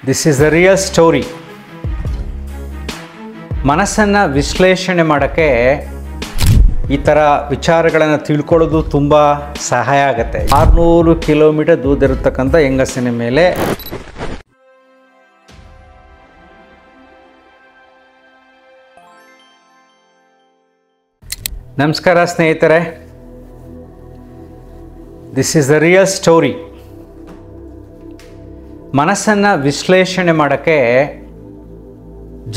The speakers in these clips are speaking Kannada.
This is a real story. ಮನಸ್ಸನ್ನು ವಿಶ್ಲೇಷಣೆ ಮಾಡೋಕ್ಕೆ ಈ ಥರ ವಿಚಾರಗಳನ್ನು ತಿಳ್ಕೊಳ್ಳೋದು ತುಂಬ ಸಹಾಯ ಆಗುತ್ತೆ. 600 ಕಿಲೋಮೀಟರ್ ದೂರ ಇರತಕ್ಕಂಥ ಹೆಂಗಸಿನ ಮೇಲೆ ನಮಸ್ಕಾರ ಸ್ನೇಹಿತರೆ, this is the real story. ಮನಸ್ಸನ್ನು ವಿಶ್ಲೇಷಣೆ ಮಾಡೋಕ್ಕೆ,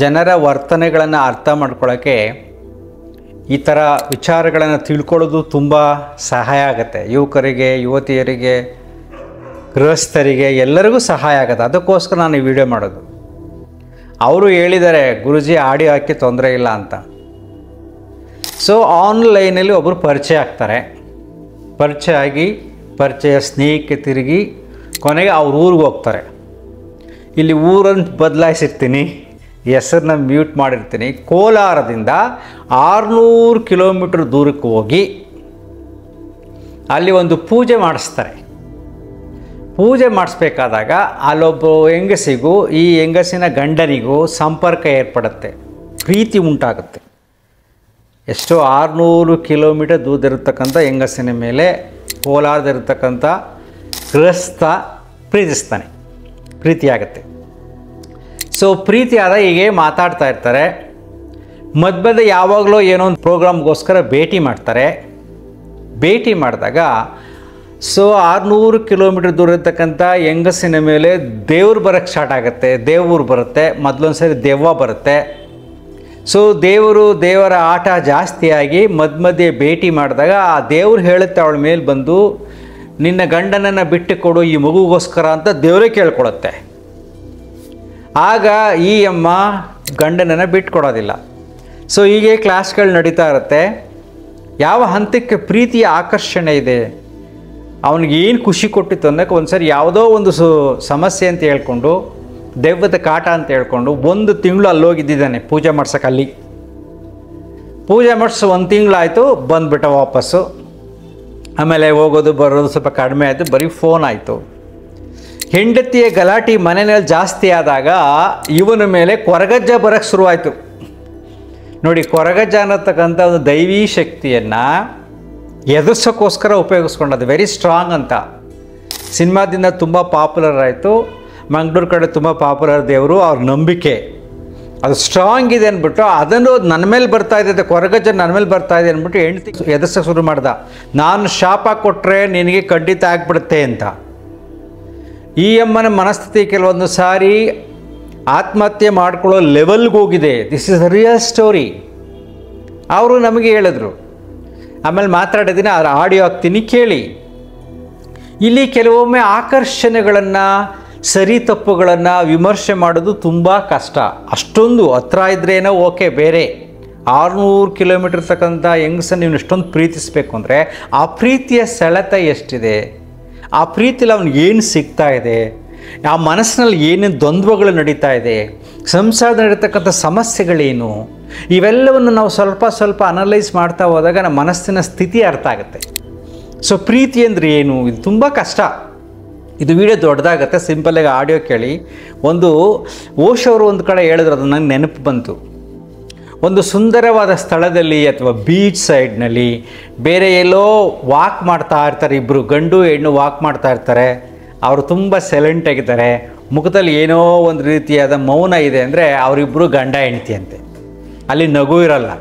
ಜನರ ವರ್ತನೆಗಳನ್ನು ಅರ್ಥ ಮಾಡ್ಕೊಳ್ಳೋಕ್ಕೆ ಈ ಥರ ವಿಚಾರಗಳನ್ನು ತಿಳ್ಕೊಳ್ಳೋದು ತುಂಬ ಸಹಾಯ ಆಗುತ್ತೆ. ಯುವಕರಿಗೆ, ಯುವತಿಯರಿಗೆ, ಗೃಹಸ್ಥರಿಗೆ ಎಲ್ಲರಿಗೂ ಸಹಾಯ ಆಗುತ್ತೆ. ಅದಕ್ಕೋಸ್ಕರ ನಾನು ಈ ವಿಡಿಯೋ ಮಾಡೋದು. ಅವರು ಹೇಳಿದ್ದಾರೆ ಗುರುಜಿ ಆಡಿಯೋ ಹಾಕಿ ತೊಂದರೆ ಇಲ್ಲ ಅಂತ. ಸೊ ಆನ್ಲೈನಲ್ಲಿ ಒಬ್ಬರು ಪರಿಚಯ ಆಗ್ತಾರೆ. ಪರಿಚಯ ಆಗಿ ಸ್ನೇಹಕ್ಕೆ ತಿರುಗಿ ಕೊನೆಗೆ ಅವ್ರ ಊರಿಗೆ ಹೋಗ್ತಾರೆ. ಇಲ್ಲಿ ಊರನ್ನು ಬದಲಾಯಿಸಿರ್ತೀನಿ, ಹೆಸರನ್ನ ಮ್ಯೂಟ್ ಮಾಡಿರ್ತೀನಿ. ಕೋಲಾರದಿಂದ 600 ಕಿಲೋಮೀಟ್ರ್ ದೂರಕ್ಕೆ ಹೋಗಿ ಅಲ್ಲಿ ಒಂದು ಪೂಜೆ ಮಾಡಿಸ್ತಾರೆ. ಪೂಜೆ ಮಾಡಿಸ್ಬೇಕಾದಾಗ ಅಲ್ಲೊಬ್ಬ ಹೆಂಗಸಿಗೂ ಈ ಹೆಂಗಸಿನ ಗಂಡನಿಗೂ ಸಂಪರ್ಕ ಏರ್ಪಡುತ್ತೆ, ಪ್ರೀತಿ ಉಂಟಾಗುತ್ತೆ. ಎಷ್ಟೋ 600 ಕಿಲೋಮೀಟರ್ ದೂರ ಇರತಕ್ಕಂಥ ಹೆಂಗಸಿನ ಮೇಲೆ ಕೋಲಾರದಿರತಕ್ಕಂಥ ಗೃಹಸ್ಥ ಪ್ರೀತಿಸ್ತಾನೆ, ಪ್ರೀತಿಯಾಗುತ್ತೆ. ಸೊ ಪ್ರೀತಿ ಆದ ಹೀಗೆ ಮಾತಾಡ್ತಾ ಇರ್ತಾರೆ. ಮಧ್ಯೆ ಯಾವಾಗಲೂ ಏನೋ ಒಂದು ಪ್ರೋಗ್ರಾಮ್ಗೋಸ್ಕರ ಭೇಟಿ ಮಾಡ್ತಾರೆ. ಭೇಟಿ ಮಾಡಿದಾಗ 600 ಕಿಲೋಮೀಟರ್ ದೂರ ಇರತಕ್ಕಂಥ ಹೆಂಗಸಿನ ಮೇಲೆ ದೇವ್ರು ಬರೋಕ್ಕೆ ಸ್ಟಾರ್ಟ್ ಆಗುತ್ತೆ. ದೇವ್ರು ಬರುತ್ತೆ, ಮೊದಲೊಂದು ಸರಿ ದೆವ್ವ ಬರುತ್ತೆ. ಸೊ ದೇವರ ಆಟ ಜಾಸ್ತಿಯಾಗಿ ಮಧ್ಯೆ ಭೇಟಿ ಮಾಡಿದಾಗ ಆ ದೇವ್ರು ಹೇಳುತ್ತೆ ಅವಳ ಮೇಲೆ ಬಂದು, ನಿನ್ನ ಗಂಡನನ್ನು ಬಿಟ್ಟು ಕೊಡು ಈ ಮಗುಗೋಸ್ಕರ ಅಂತ ದೇವರೇ ಕೇಳ್ಕೊಳುತ್ತೆ. ಆಗ ಈ ಅಮ್ಮ ಗಂಡನನ್ನು ಬಿಟ್ಕೊಡೋದಿಲ್ಲ. ಸೊ ಹೀಗೆ ಕ್ಲಾಸ್ಗಳು ನಡೀತಾ ಇರುತ್ತೆ. ಯಾವ ಹಂತಕ್ಕೆ ಪ್ರೀತಿಯ ಆಕರ್ಷಣೆ ಇದೆ, ಅವನಿಗೆ ಏನು ಖುಷಿ ಕೊಟ್ಟಿತ್ತು ಅನ್ನೋಕ್ಕೆ ಒಂದು ಸರಿ ಯಾವುದೋ ಒಂದು ಸಮಸ್ಯೆ ಅಂತ ಹೇಳ್ಕೊಂಡು, ದೆವ್ವದ ಕಾಟ ಅಂತ ಹೇಳ್ಕೊಂಡು 1 ತಿಂಗಳು ಅಲ್ಲೋಗಿದ್ದಾನೆ ಪೂಜೆ ಮಾಡ್ಸೋಕೆ. ಅಲ್ಲಿ ಪೂಜೆ ಮಾಡಿಸಿ 1 ತಿಂಗಳಾಯಿತು, ಬಂದುಬಿಟ್ಟ ವಾಪಸ್ಸು. ಆಮೇಲೆ ಹೋಗೋದು ಬರೋದು ಸ್ವಲ್ಪ ಕಡಿಮೆ ಆಯಿತು, ಬರೀ ಫೋನ್ ಆಯಿತು. ಹೆಂಡತಿಯ ಗಲಾಟೆ ಮನೆಯಲ್ಲಿ ಜಾಸ್ತಿ ಆದಾಗ ಇವನ ಮೇಲೆ ಕೊರಗಜ್ಜ ಬರೋಕ್ಕೆ ಶುರುವಾಯಿತು. ನೋಡಿ, ಕೊರಗಜ್ಜ ಅನ್ನತಕ್ಕಂಥ ಒಂದು ದೈವೀ ಶಕ್ತಿಯನ್ನು ಎದುರಿಸೋಕ್ಕೋಸ್ಕರ ಉಪಯೋಗಿಸ್ಕೊಂಡದ್ದು. ವೆರಿ ಸ್ಟ್ರಾಂಗ್ ಅಂತ ಸಿನಿಮಾದಿಂದ ತುಂಬ ಪಾಪ್ಯುಲರ್ ಆಯಿತು. ಮಂಗಳೂರು ಕಡೆ ತುಂಬ ಪಾಪ್ಯುಲರ್ ದೇವರು, ಅವ್ರ ನಂಬಿಕೆ ಅದು ಸ್ಟ್ರಾಂಗ್ ಇದೆ ಅಂದ್ಬಿಟ್ಟು ಅದನ್ನು ನನ್ನ ಮೇಲೆ ಬರ್ತಾ ಇದೆ, ಕೊರಗಜ್ಜ ನನ್ನ ಮೇಲೆ ಬರ್ತಾ ಇದೆ ಅಂದ್ಬಿಟ್ಟು ಹೆಂಡತಿ ಎದುರಿಸೋಕೆ ಶುರು ಮಾಡ್ದ. ನಾನು ಶಾಪ ಕೊಟ್ಟರೆ ನಿನಗೆ ಖಂಡಿತ ಆಗಿಬಿಡುತ್ತೆ ಅಂತ. ಈ ಅಮ್ಮನ ಮನಸ್ಥಿತಿ ಕೆಲವೊಂದು ಸಾರಿ ಆತ್ಮಹತ್ಯೆ ಮಾಡ್ಕೊಳ್ಳೋ ಲೆವೆಲ್ಗೆ ಹೋಗಿದೆ. This is a real story. ಅವರು ನಮಗೆ ಹೇಳಿದ್ರು. ಆಮೇಲೆ ಮಾತಾಡಿದ್ದೀನಿ, ಅದರ ಆಡಿಯೋ ಹಾಕ್ತೀನಿ, ಕೇಳಿ. ಇಲ್ಲಿ ಕೆಲವೊಮ್ಮೆ ಆಕರ್ಷಣೆಗಳನ್ನು, ಸರಿ ತಪ್ಪುಗಳನ್ನು ವಿಮರ್ಶೆ ಮಾಡೋದು ತುಂಬ ಕಷ್ಟ. ಅಷ್ಟೊಂದು ಹತ್ರ ಇದ್ರೇನೋ ಓಕೆ, ಬೇರೆ 600 ಕಿಲೋಮೀಟರ್ ಇರ್ತಕ್ಕಂಥ ಹೆಂಗಸನ್ನು ನೀವು ಇಷ್ಟೊಂದು ಪ್ರೀತಿಸಬೇಕು ಅಂದರೆ ಆ ಪ್ರೀತಿಯ ಸೆಳೆತ ಎಷ್ಟಿದೆ, ಆ ಪ್ರೀತಿಯಲ್ಲಿ ಅವ್ನಿಗೆ ಏನು ಸಿಗ್ತಾ ಇದೆ, ಆ ಮನಸ್ಸಿನಲ್ಲಿ ಏನೇನು ದ್ವಂದ್ವಗಳು ನಡೀತಾ ಇದೆ, ಸಂಸಾರದ ನಡೀತಕ್ಕಂಥ ಸಮಸ್ಯೆಗಳೇನು, ಇವೆಲ್ಲವನ್ನು ನಾವು ಸ್ವಲ್ಪ ಅನಲೈಸ್ ಮಾಡ್ತಾ ಹೋದಾಗ ನಮ್ಮ ಮನಸ್ಸಿನ ಸ್ಥಿತಿ ಅರ್ಥ ಆಗುತ್ತೆ. ಸೊ ಪ್ರೀತಿ ಅಂದರೆ ಏನು, ಇದು ತುಂಬ ಕಷ್ಟ. ಇದು ವಿಡಿಯೋ ದೊಡ್ಡದಾಗತ್ತೆ, ಸಿಂಪಲ್ಲಾಗಿ ಆಡಿಯೋ ಕೇಳಿ. ಒಂದು ಓಶೋರು ಒಂದು ಕಡೆ ಹೇಳಿದ್ರು, ಅದು ನನಗೆ ನೆನಪು ಬಂತು. ಒಂದು ಸುಂದರವಾದ ಸ್ಥಳದಲ್ಲಿ ಅಥವಾ ಬೀಚ್ ಸೈಡ್ನಲ್ಲಿ ಬೇರೆ ಎಲ್ಲೋ ವಾಕ್ ಮಾಡ್ತಾ ಇರ್ತಾರೆ, ಇಬ್ಬರು ಗಂಡು ಹೆಣ್ಣು ವಾಕ್ ಮಾಡ್ತಾ ಇರ್ತಾರೆ. ಅವರು ತುಂಬ ಸೈಲೆಂಟ್ ಆಗಿದ್ದಾರೆ, ಮುಖದಲ್ಲಿ ಏನೋ ಒಂದು ರೀತಿಯಾದ ಮೌನ ಇದೆ. ಅಂದರೆ ಅವರಿಬ್ಬರು ಗಂಡ ಹೆಂಡತಿ ಅಂತೆ, ಅಲ್ಲಿ ನಗು ಇರಲ್ಲ.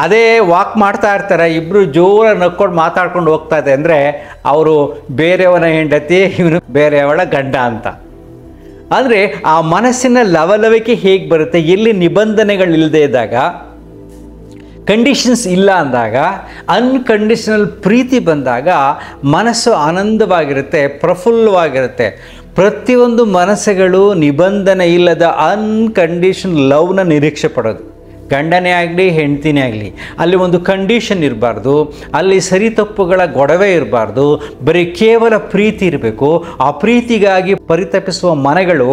ಅದೇ ವಾಕ್ ಮಾಡ್ತಾ ಇರ್ತಾರೆ, ಇಬ್ಬರು ಜೋರಾಗಿ ನಕ್ಕೊಂಡು ಮಾತಾಡ್ಕೊಂಡು ಹೋಗ್ತಾ ಇದೆ ಅಂದರೆ ಅವರು ಬೇರೆಯವನ ಹೆಂಡತಿ, ಇವನು ಬೇರೆಯವಳ ಗಂಡ ಅಂತ. ಅಂದರೆ ಆ ಮನಸ್ಸಿನ ಲವಲವಿಕೆ ಹೇಗೆ ಬರುತ್ತೆ, ಎಲ್ಲಿ ನಿಬಂಧನೆಗಳಿಲ್ಲದೆ ಇದ್ದಾಗ, ಕಂಡೀಷನ್ಸ್ ಇಲ್ಲ ಅಂದಾಗ, ಅನ್ಕಂಡೀಷನಲ್ ಪ್ರೀತಿ ಬಂದಾಗ ಮನಸ್ಸು ಆನಂದವಾಗಿರುತ್ತೆ, ಪ್ರಫುಲ್ಲವಾಗಿರುತ್ತೆ. ಪ್ರತಿಯೊಂದು ಮನಸ್ಸುಗಳು ನಿಬಂಧನೆ ಇಲ್ಲದ ಅನ್ಕಂಡೀಷನ್ ಲವ್ನ ನಿರೀಕ್ಷೆ ಪಡೋದು. ಗಂಡನೇ ಆಗಲಿ ಹೆಂಡ್ತಿನೇ ಆಗಲಿ, ಅಲ್ಲಿ ಒಂದು ಕಂಡೀಷನ್ ಇರಬಾರ್ದು, ಅಲ್ಲಿ ಸರಿ ತಪ್ಪುಗಳ ಗೊಡವೆ ಇರಬಾರ್ದು, ಬರೀ ಕೇವಲ ಪ್ರೀತಿ ಇರಬೇಕು. ಆ ಪ್ರೀತಿಗಾಗಿ ಪರಿತಪಿಸುವ ಮನೆಗಳು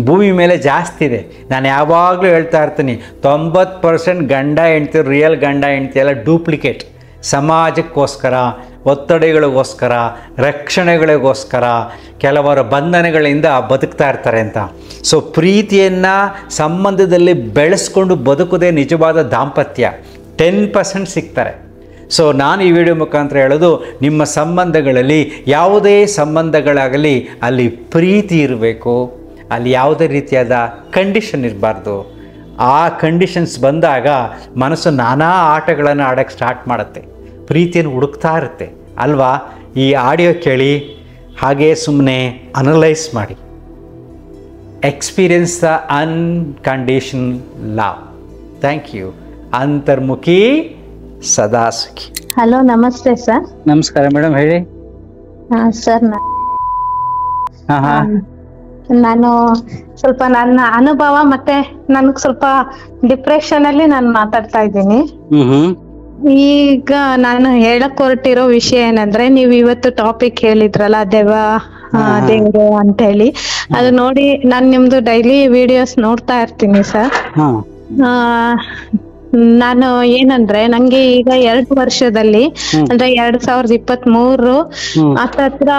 ಭೂಮಿ ಮೇಲೆ ಜಾಸ್ತಿ ಇದೆ. ನಾನು ಯಾವಾಗಲೂ ಹೇಳ್ತಾ ಇರ್ತೀನಿ, 90% ಗಂಡ ಹೆಂಡ್ತಿ, ರಿಯಲ್ ಗಂಡ ಹೆಂಡ್ತಿ ಎಲ್ಲ ಡೂಪ್ಲಿಕೇಟ್. ಸಮಾಜಕ್ಕೋಸ್ಕರ, ಒತ್ತಡಗಳಿಗೋಸ್ಕರ, ರಕ್ಷಣೆಗಳಿಗೋಸ್ಕರ, ಕೆಲವರ ಬಂಧನಗಳಿಂದ ಬದುಕ್ತಾ ಇರ್ತಾರೆ ಅಂತ. ಸೊ ಪ್ರೀತಿಯನ್ನು ಸಂಬಂಧದಲ್ಲಿ ಬೆಳೆಸ್ಕೊಂಡು ಬದುಕೋದೇ ನಿಜವಾದ ದಾಂಪತ್ಯ. 10% ಸಿಗ್ತಾರೆ. ಸೊ ನಾನು ಈ ವಿಡಿಯೋ ಮುಖಾಂತರ ಹೇಳೋದು, ನಿಮ್ಮ ಸಂಬಂಧಗಳಲ್ಲಿ ಯಾವುದೇ ಸಂಬಂಧಗಳಾಗಲಿ ಅಲ್ಲಿ ಪ್ರೀತಿ ಇರಬೇಕು, ಅಲ್ಲಿ ಯಾವುದೇ ರೀತಿಯಾದ ಕಂಡೀಷನ್ ಇರಬಾರ್ದು. ಆ ಕಂಡೀಷನ್ಸ್ ಬಂದಾಗ ಮನಸ್ಸು ನಾನಾ ಆಟಗಳನ್ನು ಆಡೋಕ್ಕೆ ಸ್ಟಾರ್ಟ್ ಮಾಡುತ್ತೆ, ಪ್ರೀತಿಯನ್ನು ಹುಡುಕ್ತಾ ಇರುತ್ತೆ ಅಲ್ವಾ. ಈ ಆಡಿಯೋ ಕೇಳಿ ಹಾಗೇ ಸುಮ್ಮನೆ ಅನಲೈಸ್ ಮಾಡಿ. Experience the unconditional love. Thank you. ಅಂತರ್ಮುಖಿ ಸದಾ ಸುಖಿ. ಹಲೋ, ನಮಸ್ತೆ ಸರ್. ನಮಸ್ಕಾರ ಮೇಡಮ್, ಹೇಳಿ. ಸರ್, ನಾನು ಸ್ವಲ್ಪ ನನ್ನ ಅನುಭವ ಮತ್ತೆ ನನಗೆ ಸ್ವಲ್ಪ ಡಿಪ್ರೆಷನ್ ಅಲ್ಲಿ ನಾನು ಮಾತಾಡ್ತಾ ಇದ್ದೀನಿ. ಈಗ ನಾನು ಹೇಳಕ್ ಹೊರಟಿರೋ ವಿಷಯ ಏನಂದ್ರೆ, ನೀವು ಇವತ್ತು ಟಾಪಿಕ್ ಹೇಳಿದ್ರಲ್ಲ ದೇವರು ಅಂತ ಹೇಳಿ, ಅದು ನೋಡಿ ನಾನು ನಿಮ್ದು ಡೈಲಿ ವಿಡಿಯೋಸ್ ನೋಡ್ತಾ ಇರ್ತೀನಿ ಸರ್. ನಾನು ಏನಂದ್ರೆ, ನಂಗೆ ಈಗ 2 ವರ್ಷದಲ್ಲಿ ಅಂದ್ರೆ 2023 ಹತ್ರ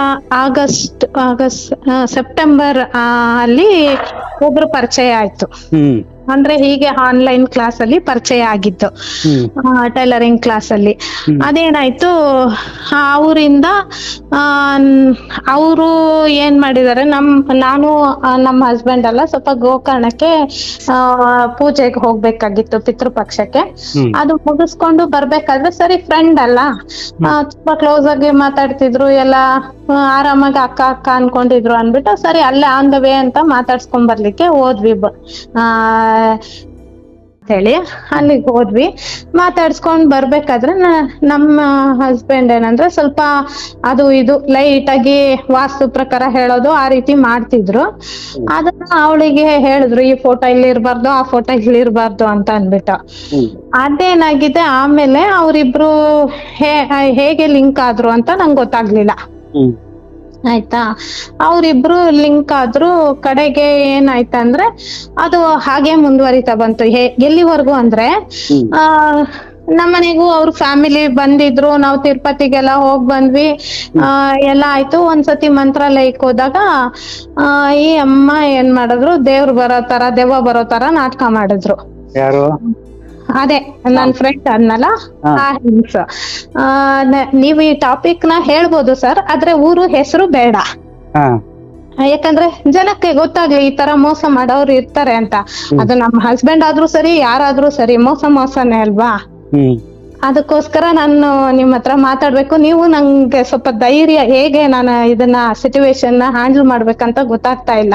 ಸೆಪ್ಟೆಂಬರ್ ಅಲ್ಲಿ ಒಬ್ರು ಪರಿಚಯ ಆಯ್ತು. ಅಂದ್ರೆ ಹೀಗೆ ಆನ್ಲೈನ್ ಕ್ಲಾಸ್ ಅಲ್ಲಿ ಪರಿಚಯ ಆಗಿತ್ತು, ಟೈಲರಿಂಗ್ ಕ್ಲಾಸ್ ಅಲ್ಲಿ. ಅದೇನಾಯ್ತು, ಅವರಿಂದ ಅವರು ಏನ್ ಮಾಡಿದಾರೆ, ನಾನು ನಮ್ಮ ಹಸ್ಬೆಂಡ್ ಎಲ್ಲ ಸ್ವಲ್ಪ ಗೋಕರ್ಣಕ್ಕೆ ಪೂಜೆಗೆ ಹೋಗ್ಬೇಕಾಗಿತ್ತು, ಪಿತೃಪಕ್ಷಕ್ಕೆ. ಅದು ಮುಗಿಸ್ಕೊಂಡು ಬರ್ಬೇಕಾದ್ರೆ, ಸರಿ ಫ್ರೆಂಡ್ ಅಲ್ಲ, ತುಂಬಾ ಕ್ಲೋಸ್ ಆಗಿ ಮಾತಾಡ್ತಿದ್ರು, ಎಲ್ಲ ಆರಾಮಾಗಿ ಅಕ್ಕ ಅಕ್ಕ ಅನ್ಕೊಂಡಿದ್ರು ಅನ್ಬಿಟ್ಟು, ಸರಿ ಅಲ್ಲೇ ಆನ್ ದ ವೇ ಅಂತ ಮಾತಾಡ್ಸ್ಕೊಂಡ್ ಬರ್ಲಿಕ್ಕೆ ಹೋದ್ವಿ. ಹೇಳಿ ಅಲ್ಲಿಗೆ ಹೋದ್ವಿ. ಮಾತಾಡ್ಸ್ಕೊಂಡ್ ಬರ್ಬೇಕಾದ್ರೆ ನಮ್ಮ ಹಸ್ಬೆಂಡ್ ಏನಂದ್ರೆ, ಸ್ವಲ್ಪ ಅದು ಇದು ಲೈಟ್ ಆಗಿ ವಾಸ್ತು ಪ್ರಕಾರ ಹೇಳೋದು ಆ ರೀತಿ ಮಾಡ್ತಿದ್ರು. ಅದನ್ನ ಅವಳಿಗೆ ಹೇಳಿದ್ರು, ಈ ಫೋಟೋ ಇಲ್ಲಿ ಇರ್ಬಾರ್ದು, ಆ ಫೋಟೋ ಇಲ್ಲಿ ಇರ್ಬಾರ್ದು ಅಂತ ಅನ್ಬಿಟ್ಟು. ಅದೇನಾಗಿದೆ, ಆಮೇಲೆ ಅವ್ರಿಬ್ರು ಹೇಗೆ ಲಿಂಕ್ ಆದ್ರು ಅಂತ ನಂಗೆ ಗೊತ್ತಾಗ್ಲಿಲ್ಲ. ಆಯ್ತಾ, ಅವ್ರಿಬ್ರು ಲಿಂಕ್ ಆದ್ರು. ಕಡೆಗೆ ಏನಾಯ್ತಂದ್ರೆ, ಅದು ಹಾಗೆ ಮುಂದುವರಿತಾ ಬಂತು. ಎಲ್ಲಿವರೆಗೂ ಅಂದ್ರೆ, ನಮ್ಮನೆಗೂ ಅವ್ರ ಫ್ಯಾಮಿಲಿ ಬಂದಿದ್ರು, ನಾವು ತಿರುಪತಿಗೆಲ್ಲ ಹೋಗ್ ಬಂದ್ವಿ, ಎಲ್ಲ ಆಯ್ತು. ಒಂದ್ಸತಿ ಮಂತ್ರಾಲಯಕ್ಕೆ ಹೋದಾಗ ಈ ಅಮ್ಮ ಏನ್ ಮಾಡಿದ್ರು, ದೆವ್ವ ಬರೋ ತರ ನಾಟಕ ಮಾಡಿದ್ರು. ಅದೇ ನನ್ ಫ್ರೆಂಡ್ ಅನ್ನಲ್ಲ, ನೀವು ಈ ಟಾಪಿಕ್ ನ ಹೇಳ್ಬೋದು ಸರ್, ಆದ್ರೆ ಊರು ಹೆಸರು ಬೇಡ. ಯಾಕಂದ್ರೆ ಜನಕ್ಕೆ ಗೊತ್ತಾಗ್ಲಿ ಈ ತರ ಮೋಸ ಮಾಡೋರು ಇರ್ತಾರೆ ಅಂತ. ಅದು ನಮ್ಮ ಹಸ್ಬೆಂಡ್ ಆದ್ರೂ ಸರಿ, ಯಾರಾದ್ರೂ ಸರಿ, ಮೋಸನೇ ಅಲ್ವಾ. ಅದಕ್ಕೋಸ್ಕರ ನಾನು ನಿಮ್ಮ ಹತ್ರ ಮಾತಾಡ್ಬೇಕು. ನೀವು ನಂಗೆ ಸ್ವಲ್ಪ ಧೈರ್ಯ, ಹೇಗೆ ನಾನು ಇದನ್ನ ಸಿಚುವೇಶನ್ ನ ಹ್ಯಾಂಡಲ್ ಮಾಡ್ಬೇಕಂತ ಗೊತ್ತಾಗ್ತಾ ಇಲ್ಲ.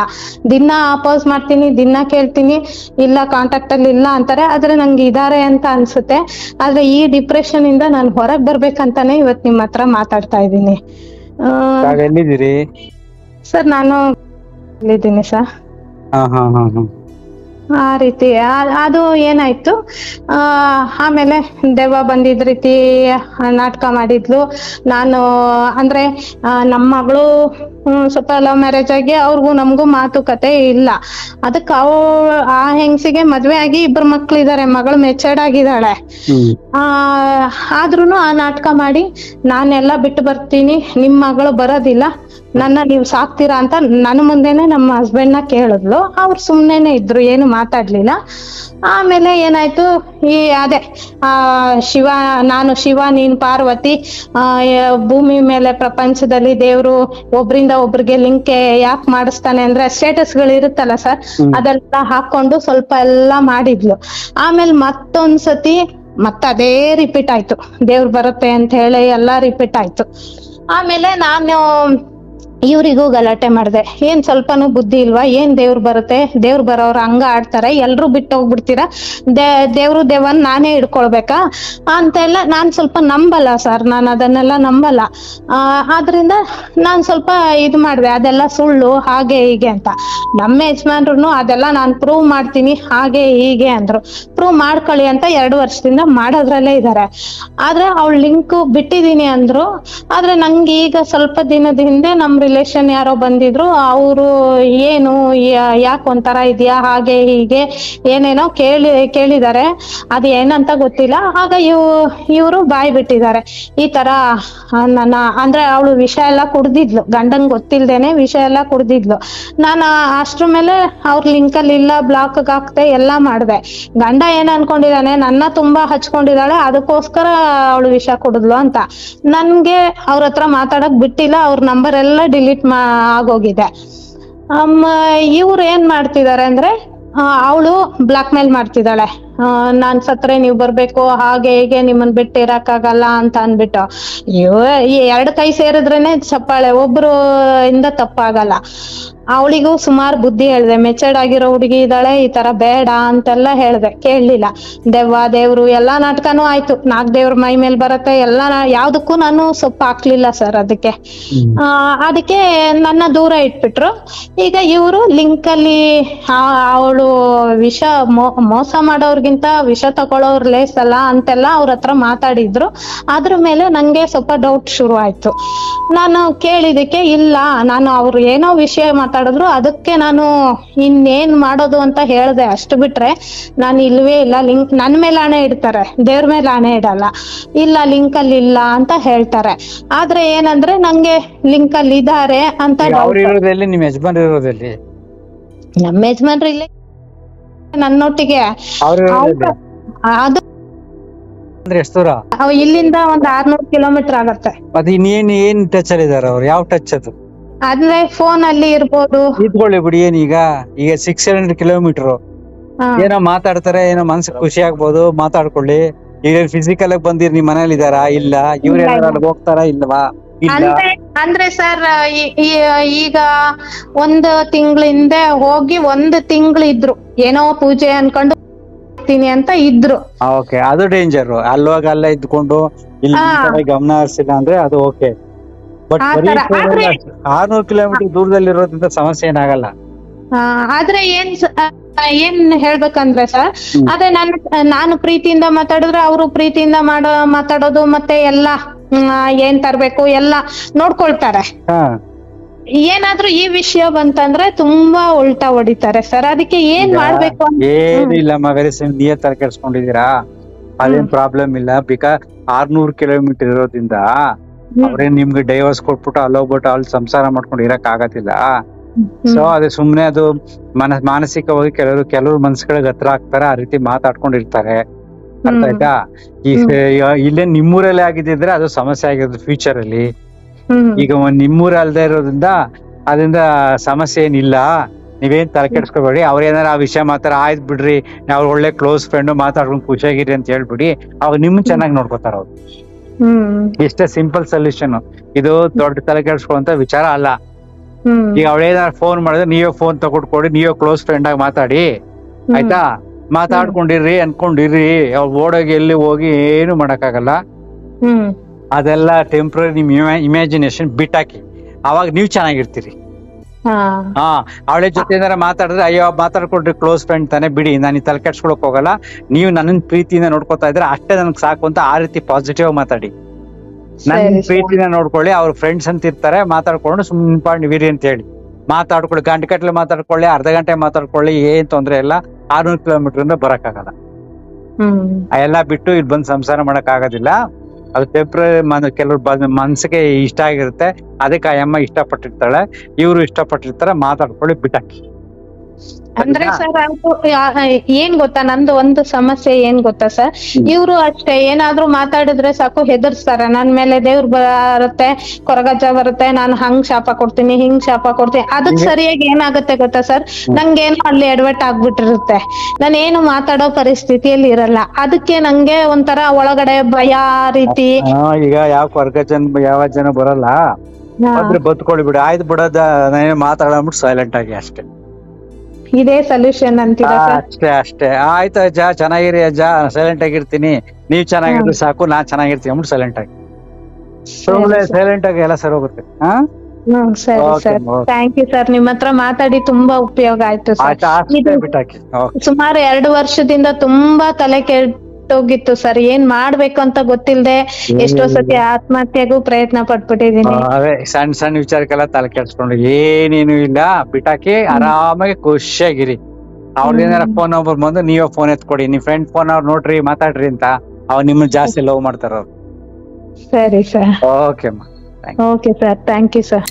ದಿನ ಅಪೋಸ್ ಮಾಡ್ತೀನಿ, ದಿನ ಕೇಳ್ತೀನಿ, ಇಲ್ಲ ಕಾಂಟ್ಯಾಕ್ಟ್ ಅಲ್ಲಿ ಇಲ್ಲ ಅಂತಾರೆ, ಆದ್ರೆ ನಂಗೆ ಇದಾರೆ ಅಂತ ಅನ್ಸುತ್ತೆ. ಆದ್ರೆ ಈ ಡಿಪ್ರೆಷನ್ ಇಂದ ನಾನು ಹೊರಗ್ ಬರ್ಬೇಕಂತಾನೆ ಇವತ್ ನಿಮ್ ಹತ್ರ ಮಾತಾಡ್ತಾ ಇದ್ದೀನಿ. ಸರ್, ನಾನು ಇದ್ದೀನಿ ಸರ್. ಆ ರೀತಿ ಅದು ಏನಾಯ್ತು, ಆಮೇಲೆ ದೆವ್ವ ಬಂದಿದ್ ರೀತಿ ನಾಟಕ ಮಾಡಿದ್ಲು. ನಾನು ಅಂದ್ರೆ ನಮ್ಮ ಮಗಳು ಸ್ವಲ್ಪ ಲವ್ ಮ್ಯಾರೇಜ್ ಆಗಿ ಅವ್ರಿಗೂ ನಮಗೂ ಮಾತುಕತೆ ಇಲ್ಲ. ಅದಕ್ಕೆ ಆ ಹೆಂಗಸಿಗೆ ಮದ್ವೆ ಆಗಿ 2 ಮಕ್ಳಿದಾರೆ, ಮಗಳು ಮೆಚರ್ಡ್ ಆಗಿದ್ದಾಳೆ. ಆದ್ರೂನು ಆ ನಾಟಕ ಮಾಡಿ, ನಾನೆಲ್ಲ ಬಿಟ್ಟು ಬರ್ತೀನಿ, ನಿಮ್ ಮಗಳು ಬರೋದಿಲ್ಲ, ನನ್ನ ನೀವು ಸಾಕ್ತೀರಾ ಅಂತ ನನ್ನ ಮುಂದೆನೆ ನಮ್ಮ ಹಸ್ಬೆಂಡ್ ನ ಕೇಳಿದ್ಲು. ಅವ್ರು ಸುಮ್ನೆನೆ ಇದ್ರು, ಏನು ಮಾತಾಡ್ಲಿಲ್ಲ. ಆಮೇಲೆ ಏನಾಯ್ತು, ಅದೇ ನಾನು ಶಿವ, ನೀನ್ ಪಾರ್ವತಿ, ಭೂಮಿ ಮೇಲೆ ಪ್ರಪಂಚದಲ್ಲಿ ದೇವ್ರು ಒಬ್ರಿಂದ ಒಬ್ರಿಗೆ ಲಿಂಕ್ ಯಾಕೆ ಮಾಡಿಸ್ತಾನೆ ಅಂದ್ರೆ, ಸ್ಟೇಟಸ್ ಗಳು ಇರುತ್ತಲ್ಲ ಸರ್, ಅದೆಲ್ಲ ಹಾಕೊಂಡು ಸ್ವಲ್ಪ ಎಲ್ಲ ಮಾಡಿದ್ಲು. ಆಮೇಲೆ ಮತ್ತೊಂದ್ಸತಿ ಅದೇ ರಿಪೀಟ್ ಆಯ್ತು, ದೇವ್ರು ಬರುತ್ತೆ ಅಂತ ಹೇಳಿ ಎಲ್ಲಾ ರಿಪೀಟ್ ಆಯ್ತು. ಆಮೇಲೆ ನಾನು ಇವ್ರಿಗೂ ಗಲಾಟೆ ಮಾಡ್ದೆ, ಏನ್ ಸ್ವಲ್ಪನೂ ಬುದ್ಧಿ ಇಲ್ವಾ, ಏನ್ ದೇವ್ರು ಬರುತ್ತೆ, ದೇವ್ರು ಬರೋರು ಹಂಗ ಆಡ್ತಾರೆ, ಎಲ್ರು ಬಿಟ್ಟು ಹೋಗ್ಬಿಡ್ತೀರಾ, ದೇವ್ರು ದೇವನ್ ನಾನೇ ಹಿಡ್ಕೊಳ್ಬೇಕಾ ಅಂತೆಲ್ಲ. ನಾನ್ ಸ್ವಲ್ಪ ನಂಬಲ್ಲ ಸರ್, ನಾನು ಅದನ್ನೆಲ್ಲ ನಂಬಲ್ಲ. ಆದ್ರಿಂದ ನಾನ್ ಸ್ವಲ್ಪ ಇದು ಮಾಡ್ದೆ, ಅದೆಲ್ಲ ಸುಳ್ಳು ಹಾಗೆ ಹೀಗೆ ಅಂತ. ನಮ್ಮ ಯಜಮಾನ್ರು ಅದೆಲ್ಲ ನಾನ್ ಪ್ರೂವ್ ಮಾಡ್ತೀನಿ ಹಾಗೆ ಹೀಗೆ ಅಂದ್ರು. ಪ್ರೂವ್ ಮಾಡ್ಕೊಳ್ಳಿ ಅಂತ 2 ವರ್ಷದಿಂದ ಮಾಡೋದ್ರಲ್ಲೇ ಇದಾರೆ. ಆದ್ರೆ ಅವ್ಳ ಲಿಂಕ್ ಬಿಟ್ಟಿದೀನಿ ಅಂದ್ರು. ಆದ್ರೆ ನಂಗೆ ಈಗ ಸ್ವಲ್ಪ ದಿನದ ಹಿಂದೆ ನಮ್ ರಿಲೇಷನ್ ಯಾರೋ ಬಂದಿದ್ರು, ಅವರು ಏನು ಯಾಕೆ ಒಂಥರ ಇದೆಯಾ ಹಾಗೆ ಹೀಗೆ ಏನೇನೋ ಕೇಳಿದ್ದಾರೆ, ಅದು ಏನಂತ ಗೊತ್ತಿಲ್ಲ. ಆಗ ಇವರು ಬಾಯ್ ಬಿಟ್ಟಿದ್ದಾರೆ, ಈ ತರ ನನ್ನ ಅಂದ್ರೆ ಅವಳು ವಿಷ ಎಲ್ಲ ಕುಡ್ದಿದ್ಲು, ಗಂಡಂಗ್ ಗೊತ್ತಿಲ್ದೇನೆ ವಿಷ ಎಲ್ಲ ಕುಡ್ದಿದ್ಲು. ನಾನು ಅಷ್ಟ್ರ ಮೇಲೆ ಅವ್ರ ಲಿಂಕಲ್ಲಿ ಇಲ್ಲ, ಬ್ಲಾಕ್ ಹಾಕ್ತೆ, ಎಲ್ಲಾ ಮಾಡ್ದೆ. ಗಂಡ ಏನ್ ಅನ್ಕೊಂಡಿದಾನೆ, ನನ್ನ ತುಂಬಾ ಹಚ್ಕೊಂಡಿದ್ದಾಳೆ, ಅದಕ್ಕೋಸ್ಕರ ಅವಳು ವಿಷ ಕುಡಿದ್ಲು ಅಂತ. ನನ್ಗೆ ಅವ್ರ ಹತ್ರ ಮಾತಾಡಕ್ ಬಿಟ್ಟಿಲ್ಲ, ಅವ್ರ ನಂಬರ್ ಎಲ್ಲ ಡಿಲೀಟ್ ಆಗೋಗಿದೆ. ಇವ್ರು ಏನ್ ಮಾಡ್ತಿದಾರೆ ಅಂದ್ರೆ, ಅವಳು ಬ್ಲಾಕ್ ಮೇಲ್ ಮಾಡ್ತಿದ್ದಾಳೆ, ನಾನ್ ಸತ್ರೆ ನೀವ್ ಬರ್ಬೇಕು, ಹಾಗೆ ಹೀಗೆ, ನಿಮ್ಮನ್ ಬಿಟ್ಟು ಇರಕ್ಕಾಗಲ್ಲ ಅಂತ ಅನ್ಬಿಟ್ಟು. ಈ ಎರಡು ಕೈ ಸೇರಿದ್ರೇನೆ ಚಪ್ಪಾಳೆ, ಒಬ್ರು ಇಂದ ತಪ್ಪಾಗಲ್ಲ. ಅವಳಿಗೂ ಸುಮಾರು ಬುದ್ಧಿ ಹೇಳ್ದೆ, ಮೆಚರ್ಡ್ ಆಗಿರೋ ಹುಡುಗಿ ಇದ್ದಾಳೆ, ಈ ತರ ಬೇಡ ಅಂತೆಲ್ಲ ಹೇಳ್ದೆ, ಕೇಳಲಿಲ್ಲ. ದೆವ್ವ ದೇವ್ರು ಎಲ್ಲಾ ನಾಟಕನೂ ಆಯ್ತು, ನಾಕ್ ದೇವ್ರ ಮೈ ಮೇಲ್ ಬರತ್ತೆ ಎಲ್ಲಾ, ಯಾವ್ದಕ್ಕೂ ನಾನು ಸೊಪ್ಪು ಹಾಕ್ಲಿಲ್ಲ ಸರ್. ಅದಕ್ಕೆ ನನ್ನ ದೂರ ಇಟ್ಬಿಟ್ರು. ಈಗ ಇವರು ಲಿಂಕ್ ಅಲ್ಲಿ ಅವಳು ವಿಷ ಮೋಸ ಮಾಡೋರ್ಗಿಂತ ವಿಷ ತಗೊಳ್ಳೋರ್ ಲೇಸ್ ಅಲ್ಲ ಅಂತೆಲ್ಲ ಅವ್ರ ಹತ್ರ ಮಾತಾಡಿದ್ರು. ಅದ್ರ ಮೇಲೆ ನಂಗೆ ಸ್ವಲ್ಪ ಡೌಟ್ ಶುರು ಆಯ್ತು. ನಾನು ಕೇಳಿದಕ್ಕೆ, ಇಲ್ಲ ನಾನು ಅವ್ರು ಏನೋ ವಿಷಯ ಮಾತಾಡಿದ್ರು, ಅದಕ್ಕೆ ನಾನು ಇನ್ನೇನ್ ಮಾಡೋದು ಅಂತ ಹೇಳ್ದೆ, ಅಷ್ಟು ಬಿಟ್ರೆ ನಾನು ಇಲ್ವೇ ಇಲ್ಲ. ಲಿಂಕ್ ನನ್ ಮೇಲೆ ಹಣೆ ಇಡ್ತಾರೆ, ದೇವ್ರ ಮೇಲೆ ಹಣೆ ಇಡಲ್ಲ. ಇಲ್ಲ ಲಿಂಕ್ ಅಲ್ಲಿ ಇಲ್ಲ ಅಂತ ಹೇಳ್ತಾರೆ. ಆದ್ರೆ ಏನಂದ್ರೆ ನಂಗೆ ಲಿಂಕ್ ಅಲ್ಲಿ ಇದಾರೆ ಅಂತ. ನಿಮ್ ಯಜಮಾನ್ ಇರೋದಲ್ಲಿ? ನಮ್ಮ ಯಜಮಾನ್ರು ಇಲ್ಲೇ ನನ್ನೊಟ್ಟಿಗೆ. ಅದು ಇಲ್ಲಿಂದ ಒಂದ್ 600 ಕಿಲೋಮೀಟರ್ ಆಗತ್ತೆ. ಅದು ಏನ್ ಟಚ್ ಅಲ್ಲಿ ಇದಾರೆ ಅವ್ರು? ಯಾವ ಟಚ್ ಅದು? ಅಂದ್ರೆ ಫೋನ್ ಅಲ್ಲಿ ಇರ್ಬೋದು. ಇದ್ಕೊಳ್ಳಿ ಬಿಡಿ, ಏನೀಗ 600 ಕಿಲೋಮೀಟರ್ ಏನೋ ಮಾತಾಡ್ತಾರೆ, ಏನೋ ಮನ್ಸಿಗೆ ಖುಷಿ ಆಗ್ಬೋದು, ಮಾತಾಡ್ಕೊಳ್ಳಿ. ಈಗ ಫಿಸಿಕಲ್ ಆಗಿ ಬಂದಿರ್ ನಿಮ್ ಮನೇಲಿ ಇದಾರಾ? ಇಲ್ಲ. ಇವ್ರ ಹೋಗ್ತಾರಾ ಇಲ್ವಾ? ಅಂದ್ರೆ ಸರ್, ಈಗ 1 ತಿಂಗಳ ಹಿಂದೆ ಹೋಗಿ 1 ತಿಂಗಳು ಇದ್ರು, ಏನೋ ಪೂಜೆ ಅನ್ಕೊಂಡು ಅಂತ ಇದ್ರು. ಓಕೆ, ಅದು ಡೇಂಜರ್. ಅಲ್ಲೋಗ ಅಲ್ಲ ಇದ್ಕೊಂಡು ಇಲ್ಲಿ ಗಮನ ಹರಿಸಿಲ್ಲ ಅಂದ್ರೆ ಅದು ಓಕೆ. ಬಟ್ 600 ಕಿಲೋಮೀಟರ್ ದೂರದಲ್ಲಿರೋದ್ರಿಂದ ಸಮಸ್ಯೆ ಏನಾಗಲ್ಲ. ಆದ್ರೆ ಏನ್ ಹೇಳ್ಬೇಕಂದ್ರೆ ಸರ್, ಅದೇ ನಾನು ಪ್ರೀತಿಯಿಂದ ಮಾತಾಡಿದ್ರೆ ಅವರು ಪ್ರೀತಿಯಿಂದ ಮಾತಾಡೋದು, ಮತ್ತೆ ಎಲ್ಲಾ ಏನ್ ತರ್ಬೇಕು ಎಲ್ಲ ನೋಡ್ಕೊಳ್ತಾರೆ. ಏನಾದ್ರೂ ಈ ವಿಷಯ ಬಂತಂದ್ರೆ ತುಂಬಾ ಉಲ್ಟಾ ಹೊಡಿತಾರೆ ಸರ್. ಅದಕ್ಕೆ ಏನ್ ಮಾಡ್ಬೇಕು? ಏನಿಲ್ಲಮ್ಮ, ವೆರಿ ಸಿಂಪಲ್. ನೀವೇ ತರ ಕೆಡ್ಸ್ಕೊಂಡಿದೀರಾ, ಅದೇನ್ ಪ್ರಾಬ್ಲಮ್ ಇಲ್ಲ. ಬಿಕಾಸ್ 600 ಕಿಲೋಮೀಟರ್ ಇರೋದ್ರಿಂದ ಅವ್ರೇನ್ ನಿಮ್ಗೆ ಡೈವರ್ಸ್ ಕೊಟ್ಬಿಟ್ಟು ಅಲ್ಲೋಗ್ಬಿಟ್ಟು ಅಲ್ಲಿ ಸಂಸಾರ ಮಾಡ್ಕೊಂಡು ಇರಕ್ ಆಗತ್ತಿಲ್ಲ. ಸೊ ಅದೇ ಸುಮ್ನೆ ಅದು ಮಾನಸಿಕವಾಗಿ ಕೆಲವ್ರು ಮನ್ಸುಗಳಿಗೆ ಹತ್ರ ಆಗ್ತಾರೆ, ಆ ರೀತಿ ಮಾತಾಡ್ಕೊಂಡಿರ್ತಾರೆ. ಅರ್ಥ ಆಯ್ತಾ? ಇಲ್ಲೇ ನಿಮ್ಮೂರಲ್ಲೇ ಆಗಿದ್ರೆ ಅದು ಸಮಸ್ಯೆ ಆಗಿರೋದು ಫ್ಯೂಚರ್ ಅಲ್ಲಿ. ಈಗ ನಿಮ್ಮೂರ ಅಲ್ದೇ ಇರೋದ್ರಿಂದ ಅದರಿಂದ ಸಮಸ್ಯೆ ಏನಿಲ್ಲ. ನೀವೇನ್ ತಲೆ ಕೆಡ್ಸ್ಕೊಬೇಡಿ. ಅವ್ರೇನಾರ ಆ ವಿಷಯ ಮಾತಾಡ, ಆಯ್ತು ಬಿಡ್ರಿ, ಅವ್ರ ಒಳ್ಳೆ ಕ್ಲೋಸ್ ಫ್ರೆಂಡ್, ಮಾತಾಡ್ಕೊಂಡು ಖುಷಿಯಾಗಿರಿ ಅಂತ ಹೇಳ್ಬಿಡಿ. ಅವಾಗ ನಿಮ್ಮನ್ ಚೆನ್ನಾಗಿ ನೋಡ್ಕೋತಾರ ಅವ್ರು. ಇಷ್ಟೇ ಸಿಂಪಲ್ ಸೊಲ್ಯೂಷನ್. ಇದು ದೊಡ್ಡ ತಲೆ ಕೆಡ್ಸ್ಕೊಳ್ಳುವಂತ ವಿಚಾರ ಅಲ್ಲ. ಈಗ ಅವಳೇನಾರ ಫೋನ್ ಮಾಡಿದ್ರೆ ನೀವೇ ಫೋನ್ ತಗೊಡ್ಕೊಡಿ, ನೀವೇ ಕ್ಲೋಸ್ ಫ್ರೆಂಡ್ ಆಗಿ ಮಾತಾಡಿ, ಆಯ್ತಾ? ಮಾತಾಡ್ಕೊಂಡಿರ್ರಿ, ಅನ್ಕೊಂಡಿರ್ರಿ. ಅವ್ರು ಓಡೋಗಿ ಎಲ್ಲಿ ಹೋಗಿ ಏನು ಮಾಡಕ್ಕಾಗಲ್ಲ. ಅದೆಲ್ಲ ಟೆಂಪ್ರರಿ. ನಿಮ್ ಇಮ್ಯಾಜಿನೇಷನ್ ಬಿಟ್ಟಾಕಿ, ಅವಾಗ ನೀವ್ ಚೆನ್ನಾಗಿರ್ತೀರಿ. ಅವಳ ಜೊತೆ ಏನಾರ ಮಾತಾಡಿದ್ರೆ, ಅಯ್ಯೋ ಮಾತಾಡ್ಕೊಡ್ರಿ, ಕ್ಲೋಸ್ ಫ್ರೆಂಡ್ ತಾನೆ, ಬಿಡಿ, ನಾನು ಈ ತಲೆ ಕೆಡ್ಸ್ಕೊಳಕ್ ಹೋಗಲ್ಲ, ನೀವು ನನ್ನ ಪ್ರೀತಿಯಿಂದ ನೋಡ್ಕೊತಾ ಇದ್ರೆ ಅಷ್ಟೇ ನನ್ಗೆ ಸಾಕು ಅಂತ ಆ ರೀತಿ ಪಾಸಿಟಿವ್ ಮಾತಾಡಿ. ನನ್ ಪ್ರೀತಿನ ನೋಡ್ಕೊಳ್ಳಿ, ಅವ್ರ ಫ್ರೆಂಡ್ಸ್ ಅಂತ ಇರ್ತಾರೆ, ಮಾತಾಡ್ಕೊಂಡು ಸುಮ್ಮನಿರಿ ಅಂತ ಹೇಳಿ ಮಾತಾಡ್ಕೊಳ್ಳಿ. ಗಂಟೆ ಗಟ್ಟಲೆ ಮಾತಾಡ್ಕೊಳ್ಳಿ, ಅರ್ಧ ಗಂಟೆ ಮಾತಾಡ್ಕೊಳ್ಳಿ, ಏನ್ ತೊಂದ್ರೆ ಇಲ್ಲ. 600 ಕಿಲೋಮೀಟರ್ ಇಂದ ಬರಕ್ಕಾಗಲ್ಲ. ಎಲ್ಲ ಬಿಟ್ಟು ಇಲ್ಲಿ ಬಂದು ಸಂಸಾರ ಮಾಡಕ್ ಆಗೋದಿಲ್ಲ. ಅದು ಟೆಂಪ್ರರಿ. ಕೆಲವ್ರು ಮನ್ಸಿಗೆ ಇಷ್ಟ ಆಗಿರುತ್ತೆ, ಅದಕ್ಕೆ ಆ ಅಮ್ಮ ಇಷ್ಟಪಟ್ಟಿರ್ತಾಳೆ, ಇವ್ರು ಇಷ್ಟಪಟ್ಟಿರ್ತಾರೆ. ಮಾತಾಡ್ಕೊಳ್ಳಿ, ಬಿಟ್ಟಾಕಿ. ಅಂದ್ರೆ ಸರ್, ಏನ್ ಗೊತ್ತಾ, ನಂದು ಒಂದು ಸಮಸ್ಯೆ ಏನ್ ಗೊತ್ತಾ ಸರ್, ಇವ್ರು ಅಷ್ಟೇ ಏನಾದ್ರೂ ಮಾತಾಡಿದ್ರೆ ಸಾಕು ಹೆದರ್ಸ್ತಾರೆ. ನನ್ ಮೇಲೆ ದೇವ್ರ ಬರುತ್ತೆ, ಕೊರಗಜ್ಜ ಬರುತ್ತೆ, ನಾನು ಹಂಗ್ ಶಾಪ ಕೊಡ್ತೀನಿ, ಹಿಂಗ್ ಶಾಪ ಕೊಡ್ತೀನಿ. ಅದಕ್ ಸರಿಯಾಗಿ ಏನಾಗುತ್ತೆ ಗೊತ್ತಾ ಸರ್, ನಂಗೇನೋ ಅಲ್ಲಿ ಎಡವಟ್ ಆಗ್ಬಿಟ್ಟಿರುತ್ತೆ, ನಾನೇನು ಮಾತಾಡೋ ಪರಿಸ್ಥಿತಿಯಲ್ಲಿ ಇರಲ್ಲ. ಅದಕ್ಕೆ ನಂಗೆ ಒಂಥರ ಒಳಗಡೆ ಭಯ ರೀತಿ. ಈಗ ಯಾವ ಕೊರಗಜ್ಜನ ಯಾವ ಜನ ಬರಲ್ಲ, ಬತ್ಕೊಳ್ಳಿ ಬಿಡಿ, ಆಯ್ತು ಬಿಡೋದ, ನಾನೇನು ಮಾತಾಡ್ಬಿಟ್ಟು ಸೈಲೆಂಟ್ ಆಗಿ ಅಷ್ಟೇ. ಇದೇ ಸೊಲ್ಯೂಷನ್ ಅಂತೀರಾ? ಅಷ್ಟೇ. ಆಯ್ತು ಅಜ್ಜ, ಚೆನ್ನಾಗಿರಿ ಅಜ್ಜ, ಸೈಲೆಂಟ್ ಆಗಿರ್ತೀನಿ, ನೀವ್ ಚೆನ್ನಾಗಿರ್ತೀವಿ ಸಾಕು, ನಾನ್ ಚೆನ್ನಾಗಿರ್ತೀನಿ ಅಂದ್ಬಿಟ್ಟು ಸೈಲೆಂಟ್ ಆಗಿ, ಸೈಲೆಂಟ್ ಆಗಿ ಎಲ್ಲ ಸರಿ ಹೋಗುತ್ತೆ. ಸರಿ ಸರ್, ಥ್ಯಾಂಕ್ ಯು ಸರ್. ನಿಮ್ ಹತ್ರ ಮಾತಾಡಿ ತುಂಬಾ ಉಪಯೋಗ ಆಯ್ತು ಸರ್. ಸುಮಾರು 2 ವರ್ಷದಿಂದ ತುಂಬಾ ತಲೆ ಕೆಟ್ಟ ಹೊಟ್ಟೋಗಿತ್ತು ಸರ್. ಏನ್ ಮಾಡ್ಬೇಕು ಅಂತ ಗೊತ್ತಿಲ್ದೆ ಎಷ್ಟೋ ಸತಿ ಆತ್ಮಹತ್ಯೆಗೂ ಪ್ರಯತ್ನ ಪಟ್ಬಿಟ್ಟಿದೀನಿ. ಅದೇ ಸಣ್ಣ ಸಣ್ಣ ವಿಚಾರಕ್ಕೆಲ್ಲ ತಲೆ ಕೆಡ್ಸ್ಕೊಂಡು ಏನೇನು ಇಲ್ಲ, ಬಿಟ್ಟಾಕಿ ಆರಾಮಾಗಿ ಖುಷಿಯಾಗಿರಿ. ಅವ್ರದೇನಾರ ಫೋನ್ ನಂಬರ್ ಬಂದು ನೀವೇ ಫೋನ್ ಎತ್ಕೊಡಿ, ನಿಮ್ ಫ್ರೆಂಡ್ ಫೋನ್ ಅವ್ರು ನೋಡ್ರಿ ಮಾತಾಡ್ರಿ ಅಂತ, ಅವ್ರು ನಿಮ್ಮನ್ನ ಜಾಸ್ತಿ ಲವ್ ಮಾಡ್ತಾರ ಅವ್ರು. ಸರಿ sir. Okay okay sir, thank you sir.